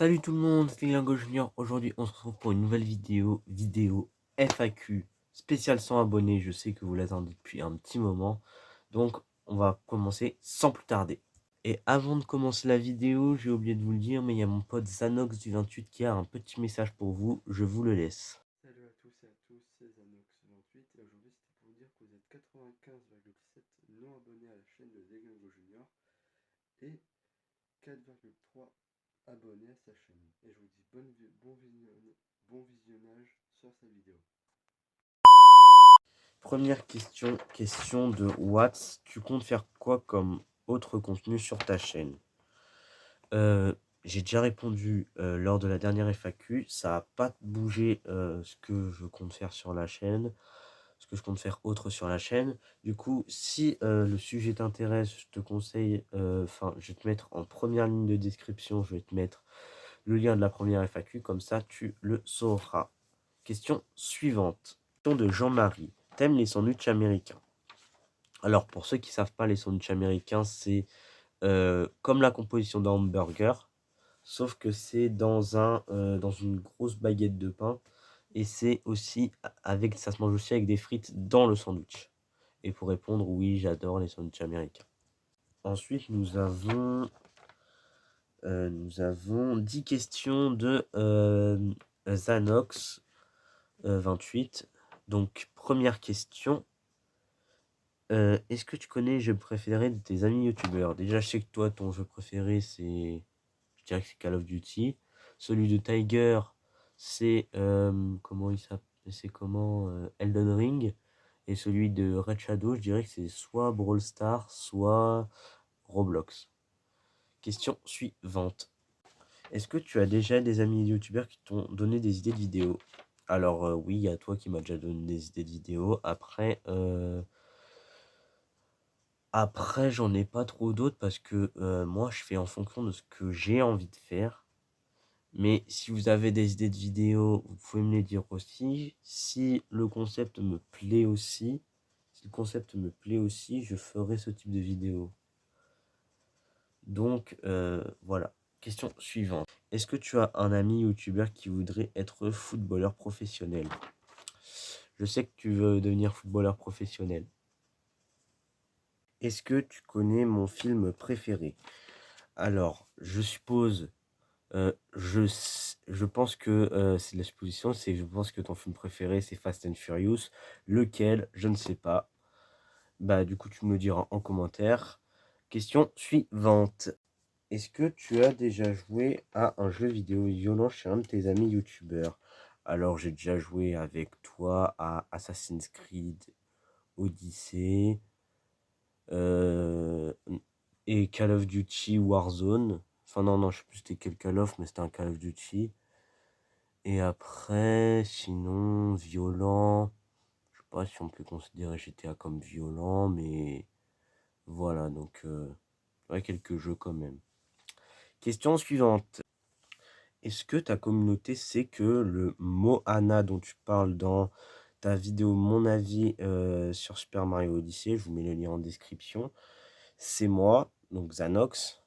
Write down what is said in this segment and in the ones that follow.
Salut tout le monde, c'est Lingo Junior. Aujourd'hui, on se retrouve pour une nouvelle vidéo FAQ spéciale 100 abonnés. Je sais que vous l'attendez depuis un petit moment, donc on va commencer sans plus tarder. Et avant de commencer la vidéo, j'ai oublié de vous le dire, mais il y a mon pote Zanox du 28 qui a un petit message pour vous. Je vous le laisse. Salut à tous et à tous, c'est Zanox28 et aujourd'hui c'était pour vous dire que vous êtes 95,7 non abonnés à la chaîne de Lingo Junior et 4,3 abonnés à sa chaîne. Et je vous dis bon visionnage sur cette vidéo. Première question de Watts. Tu comptes faire quoi comme autre contenu sur ta chaîne? J'ai déjà répondu lors de la dernière FAQ. Ça n'a pas bougé ce que je compte faire sur la chaîne, ce que je compte faire autre sur la chaîne. Du coup, si le sujet t'intéresse, je te conseille, je vais te mettre en première ligne de description, je vais te mettre le lien de la première FAQ, comme ça tu le sauras. Question suivante. Question de Jean-Marie. T'aimes les sandwichs américains? Alors, pour ceux qui ne savent pas, les sandwichs américains, c'est comme la composition d'un hamburger, sauf que c'est dans une grosse baguette de pain, et c'est aussi ça se mange aussi avec des frites dans le sandwich. Et pour répondre, oui, j'adore les sandwichs américains. Ensuite, nous avons 10 questions de Zanox 28. Donc, première question. Est-ce que tu connais les jeux préférés de tes amis youtubeurs? Déjà, je sais que toi, ton jeu préféré, je dirais que c'est Call of Duty. Celui de Tiger, c'est comment il s'appelle? C'est comment Elden Ring. Et celui de Red Shadow, je dirais que c'est soit Brawl Stars, soit Roblox. Question suivante. Est-ce que tu as déjà des amis youtubeurs qui t'ont donné des idées de vidéos? Alors oui, il y a toi qui m'as déjà donné des idées de vidéos. Après, j'en ai pas trop d'autres parce que moi, je fais en fonction de ce que j'ai envie de faire. Mais si vous avez des idées de vidéos, vous pouvez me les dire aussi. Si le concept me plaît aussi, je ferai ce type de vidéo. Donc, voilà. Question suivante. Est-ce que tu as un ami youtubeur qui voudrait être footballeur professionnel? Je sais que tu veux devenir footballeur professionnel. Est-ce que tu connais mon film préféré? Alors, je suppose, je pense que c'est de la supposition, je pense que ton film préféré c'est Fast and Furious. Lequel? Je ne sais pas. Bah, du coup, tu me le diras en commentaire. Question suivante. Est-ce que tu as déjà joué à un jeu vidéo violent chez un de tes amis youtubeurs? Alors, j'ai déjà joué avec toi à Assassin's Creed Odyssey euh, et Call of Duty Warzone. Enfin, non, je sais plus c'était quel Call of, mais c'était un Call of Duty. Et après, sinon, violent. Je sais pas si on peut considérer GTA comme violent, mais voilà, donc ouais, quelques jeux quand même. Question suivante. Est-ce que ta communauté sait que le Moana dont tu parles dans ta vidéo Mon avis sur Super Mario Odyssey, je vous mets le lien en description, c'est moi, donc Zanox.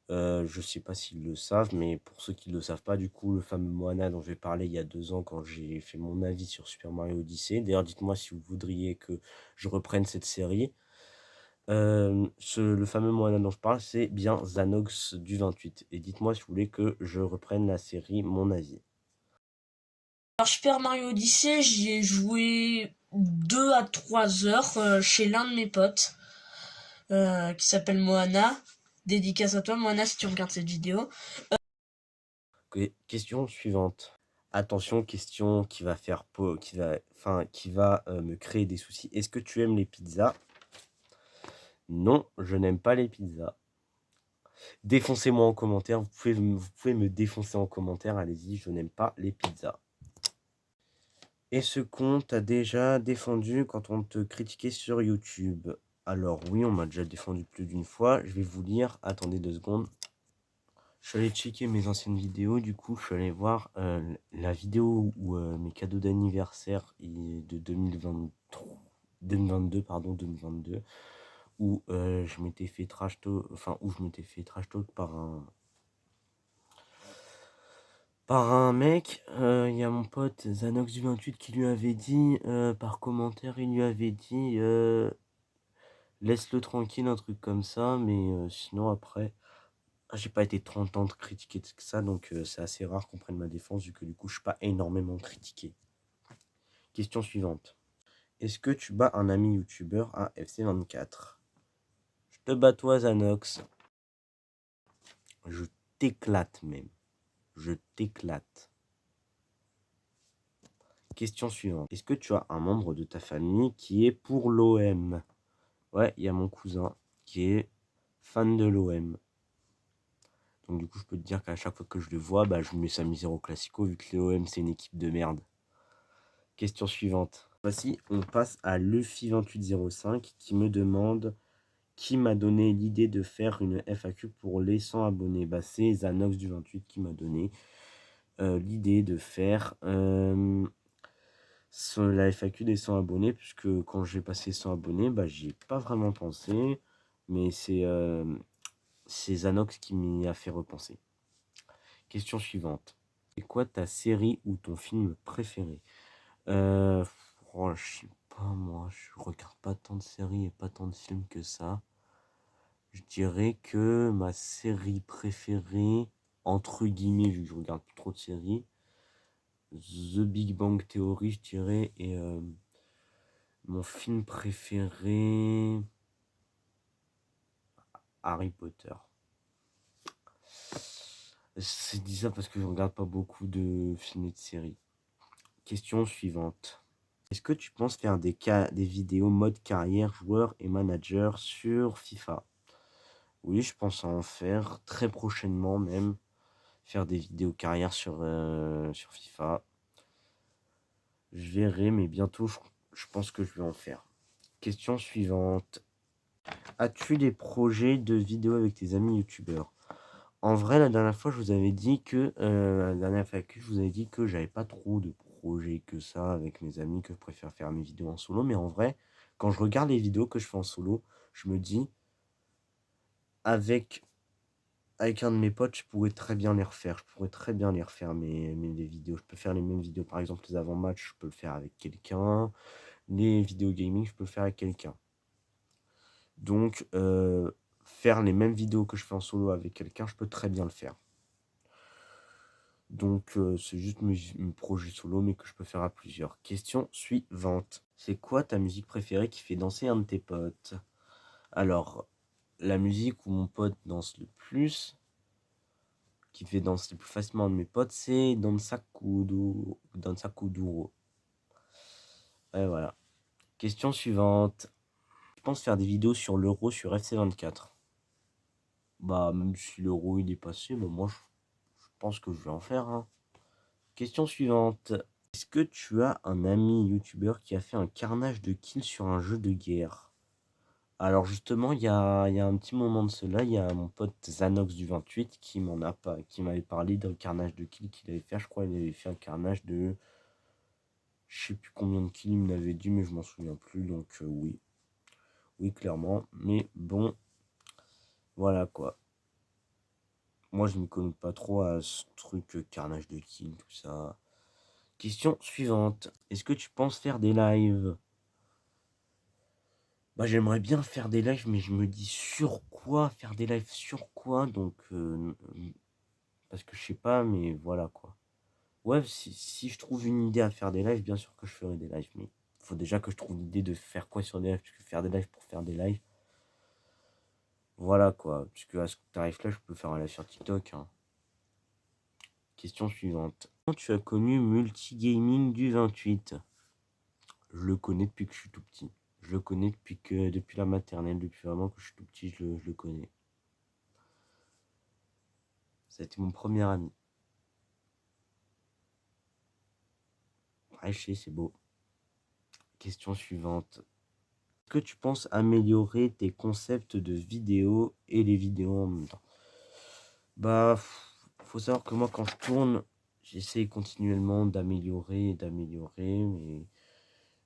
Je sais pas s'ils le savent, mais pour ceux qui ne le savent pas, du coup, le fameux Moana dont j'ai parlé il y a 2 ans quand j'ai fait mon avis sur Super Mario Odyssey. D'ailleurs, dites-moi si vous voudriez que je reprenne cette série. Le fameux Moana dont je parle, c'est bien Zanox du 28. Et dites-moi si vous voulez que je reprenne la série Mon avis. Alors Super Mario Odyssey, j'y ai joué 2 à 3 heures chez l'un de mes potes qui s'appelle Moana. Dédicace à toi Moana si tu regardes cette vidéo. Ok, question suivante. Attention, question qui va qui va me créer des soucis. Est-ce que tu aimes les pizzas? Non, je n'aime pas les pizzas. Défoncez-moi en commentaire, vous pouvez me défoncer en commentaire, allez-y, je n'aime pas les pizzas. Et ce qu'on t'a déjà défendu quand on te critiquait sur YouTube? Alors oui, on m'a déjà défendu plus d'une fois, je vais vous lire, attendez 2 secondes. Je suis allé checker mes anciennes vidéos, du coup je suis allé voir la vidéo où mes cadeaux d'anniversaire de 2022, où je m'étais fait trash talk, où je m'étais fait trash talk par par un mec. Il y a mon pote Zanox du 28 qui lui avait dit, par commentaire, il lui avait dit laisse-le tranquille, un truc comme ça, mais sinon après, j'ai pas été 30 ans de critiquer que ça, donc c'est assez rare qu'on prenne ma défense, vu que du coup je suis pas énormément critiqué. Question suivante. Est-ce que tu bats un ami youtubeur à FC24? Je te bats toi Zanox. Je t'éclate même. Je t'éclate. Question suivante. Est-ce que tu as un membre de ta famille qui est pour l'OM? Ouais, il y a mon cousin qui est fan de l'OM. Donc du coup, je peux te dire qu'à chaque fois que je le vois, bah, je mets sa misère au classico, vu que l'OM, c'est une équipe de merde. Question suivante. Voici, on passe à Luffy2805 qui me demande qui m'a donné l'idée de faire une FAQ pour les 100 abonnés. Bah, c'est Zanox du 28 qui m'a donné l'idée de faire la FAQ des 100 abonnés, puisque quand j'ai passé 100 abonnés, bah, j'y ai pas vraiment pensé, mais c'est Zanox qui m'y a fait repenser. Question suivante. C'est quoi ta série ou ton film préféré? Je sais pas, moi, je regarde pas tant de séries et pas tant de films que ça. Je dirais que ma série préférée, entre guillemets, vu que je regarde plus trop de séries, The Big Bang Theory, je dirais, et mon film préféré, Harry Potter. C'est dit ça parce que je regarde pas beaucoup de films et de séries. Question suivante. Est-ce que tu penses faire des vidéos mode carrière, joueur et manager sur FIFA? Oui, je pense en faire très prochainement même. Faire des vidéos carrière sur FIFA. Je verrai, mais bientôt, je pense que je vais en faire. Question suivante. As-tu des projets de vidéos avec tes amis youtubeurs? En vrai, la dernière fois, je vous avais dit que, la dernière fois que je vous avais dit que j'avais pas trop de projets que ça avec mes amis, que je préfère faire mes vidéos en solo. Mais en vrai, quand je regarde les vidéos que je fais en solo, je me dis, avec un de mes potes, je pourrais très bien les refaire. Je pourrais très bien les refaire, les vidéos. Je peux faire les mêmes vidéos. Par exemple, les avant-matchs, je peux le faire avec quelqu'un. Les vidéos gaming, je peux le faire avec quelqu'un. Donc, faire les mêmes vidéos que je fais en solo avec quelqu'un, je peux très bien le faire. Donc, c'est juste mes projets solo, mais que je peux faire à plusieurs. Question suivante. C'est quoi ta musique préférée qui fait danser un de tes potes? Alors, la musique où mon pote danse le plus, qui fait danser le plus facilement un de mes potes, c'est Danza Kuduro. Ouais, voilà. Question suivante. Je pense faire des vidéos sur l'euro sur FC24. Bah, même si l'euro il est passé, bah, moi je pense que je vais en faire, hein. Question suivante. Est-ce que tu as un ami youtubeur qui a fait un carnage de kills sur un jeu de guerre? Alors justement, il y a un petit moment de cela, il y a mon pote Zanox du 28 qui m'avait parlé d'un carnage de kills qu'il avait fait. Je crois qu'il avait fait un carnage de... Je sais plus combien de kills il m'avait dit, mais je m'en souviens plus. Donc oui. Oui, clairement. Mais bon, voilà quoi. Moi, je ne connais pas trop à ce truc carnage de kills, tout ça. Question suivante. Est-ce que tu penses faire des lives? Bah, j'aimerais bien faire des lives, mais je me dis sur quoi? Faire des lives sur quoi? Donc, parce que je sais pas, mais voilà quoi. Ouais, si je trouve une idée à faire des lives, bien sûr que je ferai des lives, mais il faut déjà que je trouve l'idée de faire quoi sur des lives, parce que faire des lives pour faire des lives, voilà quoi. Puisque à ce tarif-là, je peux faire un live sur TikTok, hein. Question suivante. Quand tu as connu Multigaming du 28? Je le connais depuis que je suis tout petit. Je le connais depuis la maternelle, depuis vraiment que je suis tout petit, je le connais. Ça a été mon premier ami. Ouais, je sais, c'est beau. Question suivante. Est-ce que tu penses améliorer tes concepts de vidéos et les vidéos en même temps? Bah, faut savoir que moi, quand je tourne, j'essaie continuellement d'améliorer, mais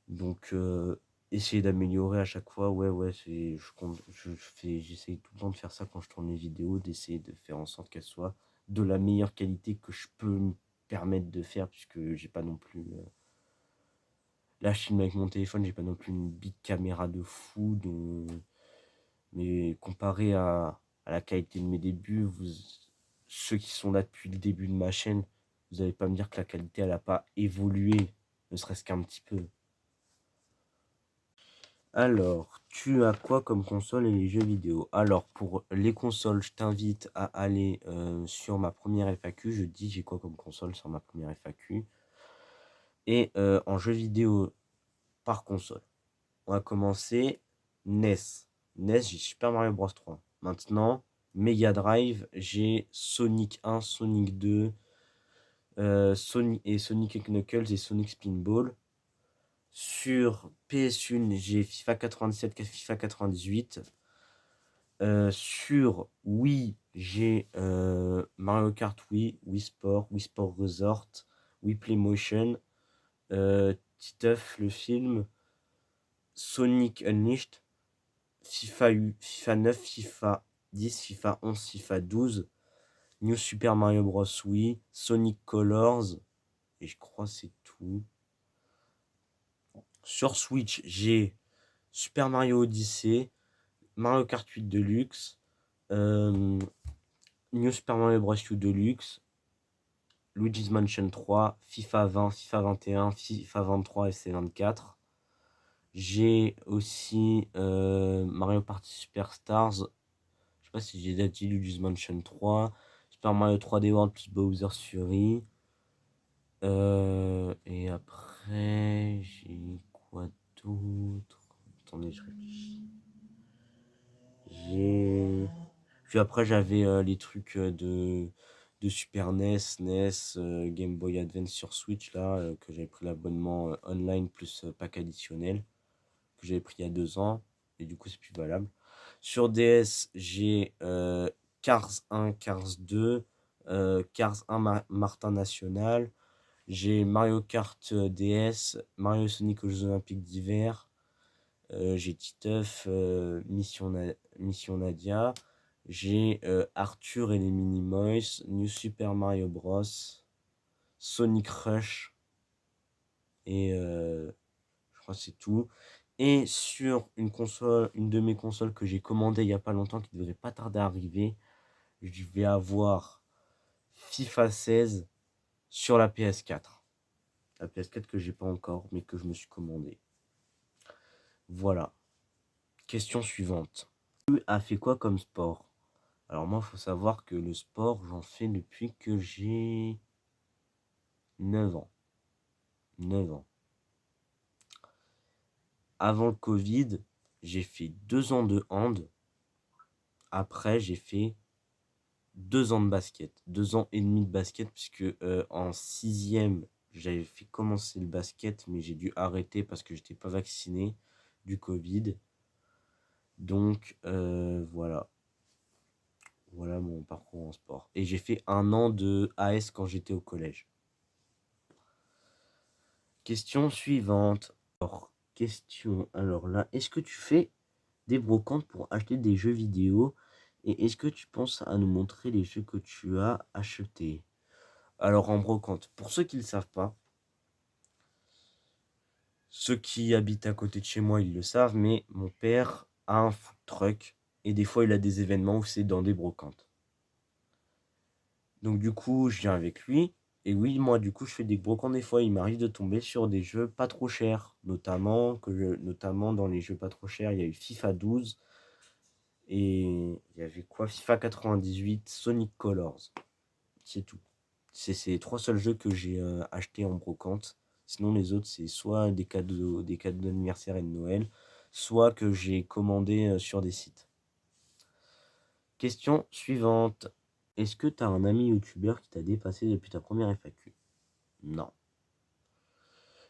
donc essayer d'améliorer à chaque fois, ouais, j'essaie tout le temps de faire ça quand je tourne les vidéos, d'essayer de faire en sorte qu'elles soient de la meilleure qualité que je peux permettre de faire, puisque j'ai pas non plus... Là, je filme avec mon téléphone, j'ai pas non plus une big caméra de fou, mais comparé à la qualité de mes débuts, ceux qui sont là depuis le début de ma chaîne, vous n'allez pas me dire que la qualité, elle a pas évolué, ne serait-ce qu'un petit peu. Alors, tu as quoi comme console et les jeux vidéo? Alors, pour les consoles, je t'invite à aller sur ma première FAQ. Je dis j'ai quoi comme console sur ma première FAQ. Et en jeux vidéo par console, on va commencer NES. NES, j'ai Super Mario Bros 3. Maintenant, Mega Drive, j'ai Sonic 1, Sonic 2, Sonic Knuckles et Sonic Spinball. Sur PS1, j'ai FIFA 97, FIFA 98. Sur Wii, j'ai Mario Kart Wii, Wii Sport, Wii Sport Resort, Wii Playmotion, Titeuf le film, Sonic Unleashed, FIFA 9, FIFA 10, FIFA 11, FIFA 12, New Super Mario Bros. Wii, Sonic Colors, et je crois que c'est tout. Sur Switch, j'ai Super Mario Odyssey, Mario Kart 8 Deluxe, New Super Mario Bros. U Deluxe, Luigi's Mansion 3, FIFA 20, FIFA 21, FIFA 23 et FC24. J'ai aussi Mario Party Superstars. Je sais pas si j'ai déjà dit Luigi's Mansion 3. Super Mario 3D World plus Bowser's Fury. Et après, j'ai quoi d'autre? Attendez, je réfléchis. Puis après, j'avais les trucs de Super NES, NES, Game Boy Advance sur Switch, là, que j'avais pris l'abonnement online plus pack additionnel, que j'avais pris il y a 2 ans, et du coup, c'est plus valable. Sur DS, j'ai Cars 1, Cars 2, Cars 1 Martin National, j'ai Mario Kart DS, Mario Sonic aux Jeux Olympiques d'hiver, j'ai Titeuf, Mission Nadia, j'ai Arthur et les Minimoys, New Super Mario Bros, Sonic Rush, et je crois que c'est tout. Et sur une console, une de mes consoles que j'ai commandée il n'y a pas longtemps, qui devrait pas tarder à arriver, je vais avoir FIFA 16 sur la PS4. La PS4 que j'ai pas encore, mais que je me suis commandé. Voilà. Question suivante. Tu as fait quoi comme sport? Alors moi, il faut savoir que le sport, j'en fais depuis que j'ai 9 ans. 9 ans. Avant le Covid, j'ai fait 2 ans de hand. Après, j'ai fait 2 ans de basket. 2 ans et demi de basket, puisque en 6e, j'avais fait commencer le basket, mais j'ai dû arrêter parce que j'étais pas vacciné du Covid. Donc voilà. Voilà mon parcours en sport. Et j'ai fait 1 an de AS quand j'étais au collège. Question suivante. Alors là, est-ce que tu fais des brocantes pour acheter des jeux vidéo? Et est-ce que tu penses à nous montrer les jeux que tu as achetés? Alors en brocante, pour ceux qui ne le savent pas, ceux qui habitent à côté de chez moi, ils le savent, mais mon père a un food truck et des fois il a des événements où c'est dans des brocantes. Donc du coup, je viens avec lui. Et oui, moi, du coup, je fais des brocantes des fois. Il m'arrive de tomber sur des jeux pas trop chers. Notamment dans les jeux pas trop chers, il y a eu FIFA 12. Et il y avait quoi? FIFA 98, Sonic Colors. C'est tout. C'est ces 3 seuls jeux que j'ai achetés en brocante. Sinon, les autres, c'est soit des cadeaux d'anniversaire et de Noël, soit que j'ai commandé sur des sites. Question suivante. Est-ce que tu as un ami youtubeur qui t'a dépassé depuis ta première FAQ? Non.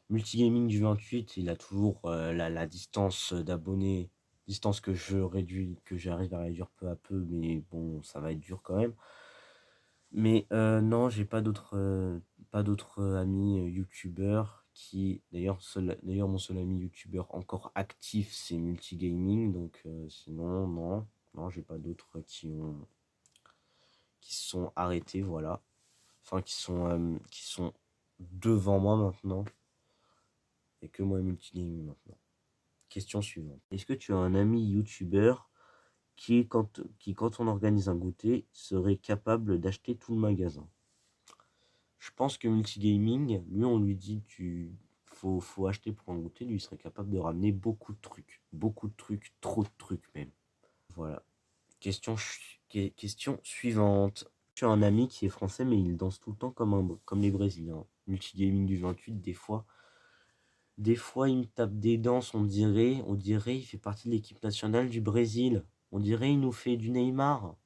Multigaming du 28, il a toujours la distance d'abonnés, distance que je réduis, que j'arrive à réduire peu à peu, mais bon, ça va être dur quand même. Mais non, j'ai pas d'autres amis youtubeurs qui, d'ailleurs mon seul ami youtubeur encore actif, c'est Multigaming, donc sinon non, j'ai pas d'autres qui se sont arrêtés, voilà. enfin qui sont devant moi maintenant. Et que moi multigaming maintenant. Question suivante. Est-ce que tu as un ami youtubeur qui, quand on organise un goûter, serait capable d'acheter tout le magasin? Je pense que multigaming, lui, on lui dit faut acheter pour un goûter, lui, il serait capable de ramener beaucoup de trucs. Beaucoup de trucs, trop de trucs même. Voilà. Question suivante. Tu as un ami qui est français, mais il danse tout le temps comme les Brésiliens. Multigaming du 28, des fois, il me tape des danses, on dirait, il fait partie de l'équipe nationale du Brésil. On dirait, il nous fait du Neymar.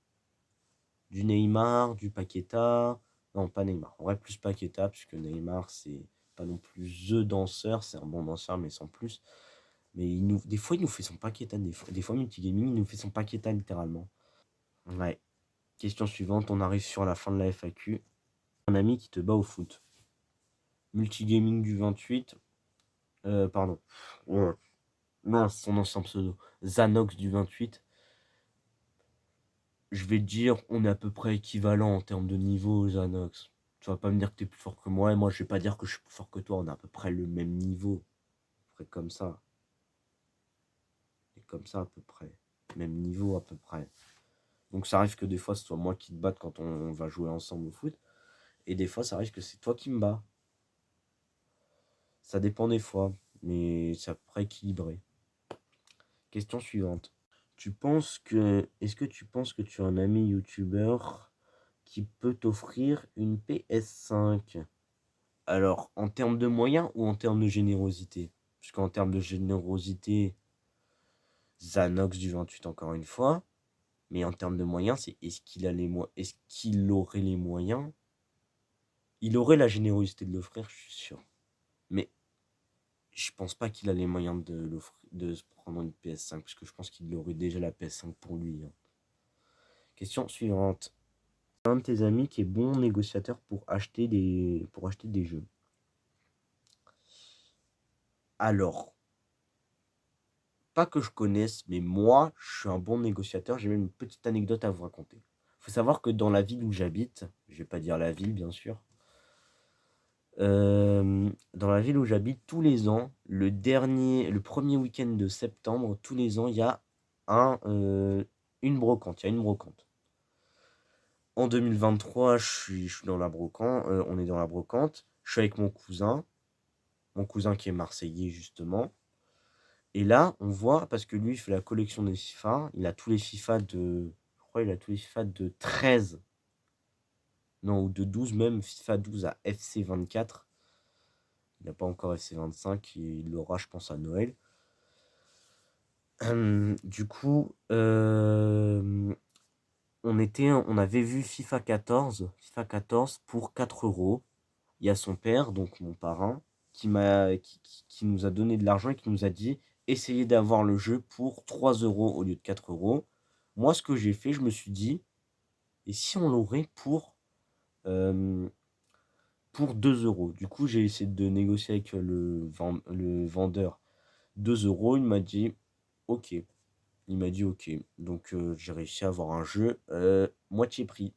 Du Paqueta. Non, pas Neymar. En vrai, plus Paqueta, puisque Neymar, c'est pas non plus THE danseur. C'est un bon danseur, mais sans plus. Mais des fois, il nous fait son Paqueta. Des fois Multigaming, il nous fait son Paqueta, littéralement. Ouais. Question suivante, on arrive sur la fin de la FAQ. Un ami qui te bat au foot. Multigaming du 28. Pardon. Ouais. Non, c'est son ancien pseudo. Zanox du 28. Je vais te dire, on est à peu près équivalent en termes de niveau, Zanox. Tu vas pas me dire que t'es plus fort que moi, et moi je vais pas dire que je suis plus fort que toi. On a à peu près le même niveau. À peu près comme ça. Et comme ça à peu près. Même niveau à peu près. Donc ça arrive que des fois ce soit moi qui te batte quand on va jouer ensemble au foot. Et des fois ça arrive que c'est toi qui me bats. Ça dépend des fois. Mais c'est à peu près équilibré. Question suivante. Est-ce que tu penses que tu as un ami youtubeur qui peut t'offrir une PS5? Alors, en termes de moyens ou en termes de générosité? Puisqu'en termes de générosité, Zanox du 28 encore une fois. Mais en termes de moyens, c'est est-ce qu'il aurait les moyens? Il aurait la générosité de l'offrir, je suis sûr. Mais je pense pas qu'il a les moyens de se prendre une PS5, parce que je pense qu'il aurait déjà la PS5 pour lui. Hein. Question suivante. Un de tes amis qui est bon négociateur pour acheter des jeux. Alors, pas que je connaisse, mais moi, je suis un bon négociateur. J'ai même une petite anecdote à vous raconter. Il faut savoir que dans la ville où j'habite, je vais pas dire la ville, bien sûr. Dans la ville où j'habite, tous les ans, le premier week-end de septembre, tous les ans, il y a une brocante. Il y a une brocante. En 2023, je suis dans la brocante. On est dans la brocante. Je suis avec mon cousin qui est marseillais, justement. Et là, on voit, parce que lui, il fait la collection des FIFA. Il a tous les FIFA de. Je crois il a tous les FIFA de 13. Non, ou de 12 même. FIFA 12 à FC 24. Il n'a pas encore FC 25. Il l'aura, je pense, à Noël. Du coup, on avait vu FIFA 14 pour 4 €. Il y a son père, donc mon parrain, qui nous a donné de l'argent et qui nous a dit essayez d'avoir le jeu pour 3 € au lieu de 4 €. Moi, ce que j'ai fait, je me suis dit, et si on l'aurait pour 2 €? Du coup, j'ai essayé de négocier avec le vendeur 2 €. Il m'a dit ok. Donc, j'ai réussi à avoir un jeu moitié prix.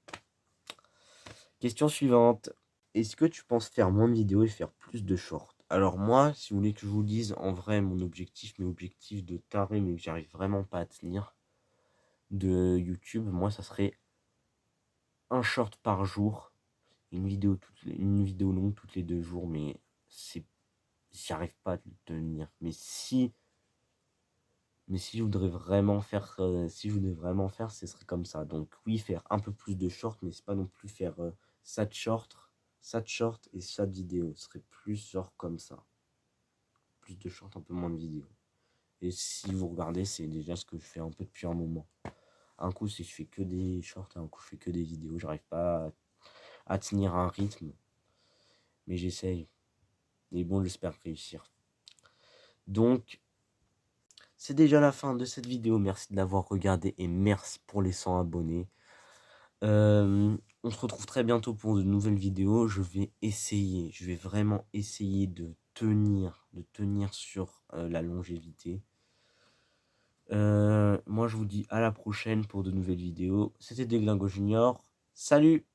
Question suivante. Est-ce que tu penses faire moins de vidéos et faire plus de shorts? Alors moi, si vous voulez que je vous dise, en vrai, mes objectifs de taré, mais que j'arrive vraiment pas à tenir, de YouTube, moi, ça serait un short par jour, une vidéo longue toutes les 2 jours, mais j'y arrive pas à tenir. Mais si je voudrais vraiment faire, ce serait comme ça. Donc oui, faire un peu plus de shorts, mais c'est pas non plus faire 7 shorts et 7 vidéos. Ce serait plus genre comme ça. Plus de shorts, un peu moins de vidéos. Et si vous regardez, c'est déjà ce que je fais un peu depuis un moment. Un coup, je fais que des shorts, et un coup, je fais que des vidéos. J'arrive pas à tenir un rythme. Mais j'essaye. Et bon, j'espère réussir. Donc, c'est déjà la fin de cette vidéo. Merci de l'avoir regardé et merci pour les 100 abonnés. On se retrouve très bientôt pour de nouvelles vidéos. Je vais vraiment essayer de tenir sur la longévité. Moi, je vous dis à la prochaine pour de nouvelles vidéos. C'était Deglingo Junior. Salut!